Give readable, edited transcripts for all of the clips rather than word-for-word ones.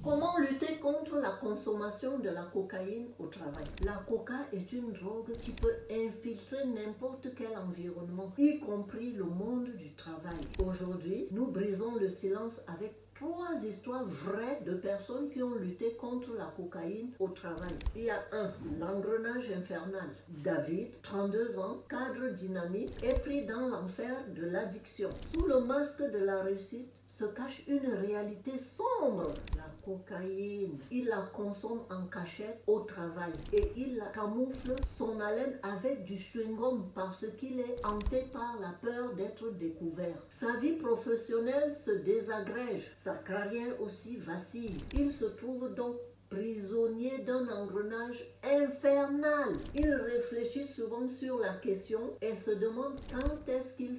Comment lutter contre la consommation de la cocaïne au travail? La coca est une drogue qui peut infiltrer n'importe quel environnement, y compris le monde du travail. Aujourd'hui, nous brisons le silence avec 3 histoires vraies de personnes qui ont lutté contre la cocaïne au travail. Il y a l'engrenage infernal. David, 32 ans, cadre dynamique, est pris dans l'enfer de l'addiction. Sous le masque de la réussite se cache une réalité sombre. La cocaïne, il la consomme en cachette au travail et il camoufle son haleine avec du chewing-gum parce qu'il est hanté par la peur d'être découvert. Sa vie professionnelle se désagrège, sa carrière aussi vacille. Il se trouve donc prisonnier d'un engrenage infernal. Il réfléchit souvent sur la question et se demande quand est-ce qu'il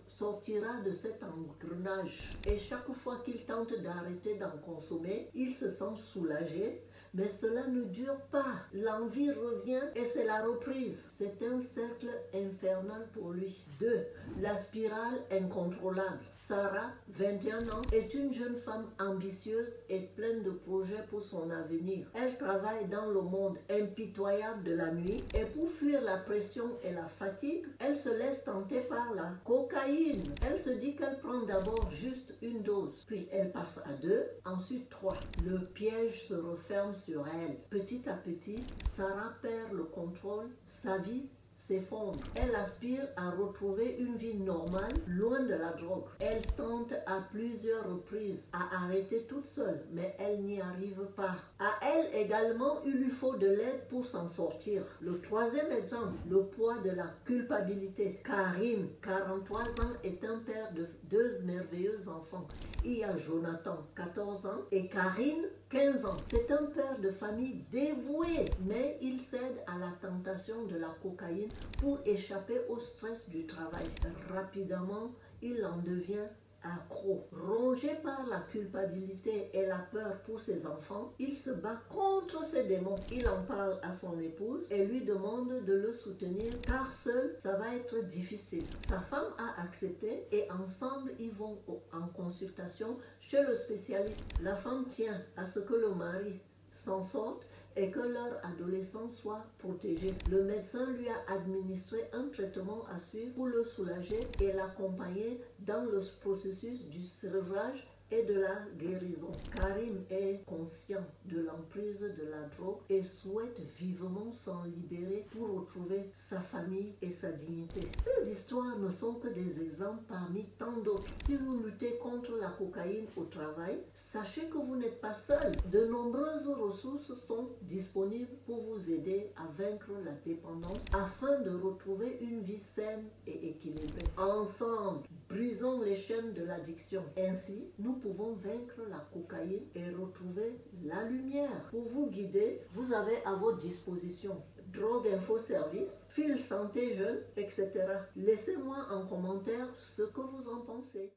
sortira de cet engrenage. Et chaque fois qu'il tente d'arrêter d'en consommer, il se sent soulagé. Mais cela ne dure pas. L'envie revient et c'est la reprise. C'est un cercle infernal pour lui. 2. La spirale incontrôlable. Sarah, 21 ans, est une jeune femme ambitieuse et pleine de projets pour son avenir. Elle travaille dans le monde impitoyable de la nuit et pour fuir la pression et la fatigue, elle se laisse tenter par la cocaïne. Elle se dit qu'elle prend d'abord juste une dose, puis elle passe à 2, ensuite 3. Le piège se referme sur elle. Petit à petit, Sarah perd le contrôle, sa vie s'effondre. Elle aspire à retrouver une vie normale, loin de la drogue. Elle tente à plusieurs reprises à arrêter toute seule, mais elle n'y arrive pas. À elle également, il lui faut de l'aide pour s'en sortir. Le 3e exemple, le poids de la culpabilité. Karim, 43 ans, est un père de 2 merveilleux enfants. Il y a Jonathan, 14 ans, et Karine, 15 ans. C'est un père de famille dévoué, mais il cède à la tentation de la cocaïne pour échapper au stress du travail. Rapidement, il en devient accro. Rongé par la culpabilité et la peur pour ses enfants, il se bat contre ses démons. Il en parle à son épouse et lui demande de le soutenir car seul, ça va être difficile. Sa femme a accepté et ensemble, ils vont en consultation chez le spécialiste. La femme tient à ce que le mari s'en sorte et que leur adolescent soit protégé. Le médecin lui a administré un traitement à suivre pour le soulager et l'accompagner dans le processus du sevrage et de la guérison. Karim est conscient de l'emprise de la drogue et souhaite vivement s'en libérer pour retrouver sa famille et sa dignité. Ces histoires ne sont que des exemples parmi tant d'autres. Si vous luttez contre la cocaïne au travail, sachez que vous n'êtes pas seul. De nombreuses ressources sont disponibles pour vous aider à vaincre la dépendance afin de retrouver une vie saine et équilibrée. Ensemble, brisons les chaînes de l'addiction. Ainsi, nous pouvons vaincre la cocaïne et retrouver la lumière. Pour vous guider, vous avez à votre disposition Drogue Info Service, Fil Santé Jeune, etc. Laissez-moi en commentaire ce que vous en pensez.